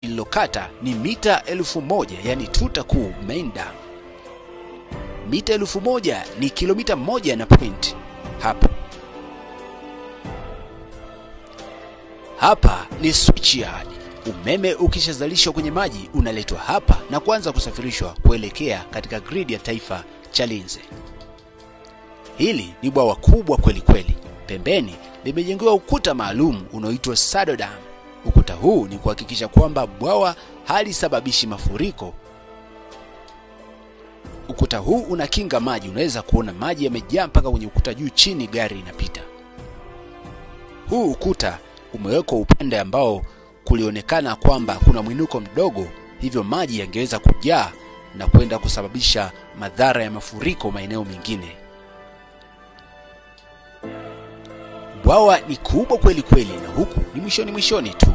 lililokata ni mita 1000, yani tuta kuu main dam. Mita 1000 ni kilomita 1 na point. Hapa ni switchyard. Umeme ukishazalishwa kwenye maji unaletwa hapa na kuanza kusafirishwa kuelekea katika grid ya taifa Chalinze. Hili ni bwawa kubwa kweli kweli. Pembeni limejengewa ukuta maalum unaoitwa saddle dam. Ukuta huu ni kuhakikisha kwamba bwawa halisababishi mafuriko. Ukuta huu unakinga maji, unaweza kuona maji yamejaa mpaka kwenye ukuta juu chini gari inapita. Huu ukuta umewekwa upande ambao kulionekana kwamba kuna mwinuko mdogo, hivyo maji yangeweza kujaa na kwenda kusababisha madhara ya mafuriko maeneo mengine. Bwawa ni kubwa kweli kweli na huku ni mwishoni tu.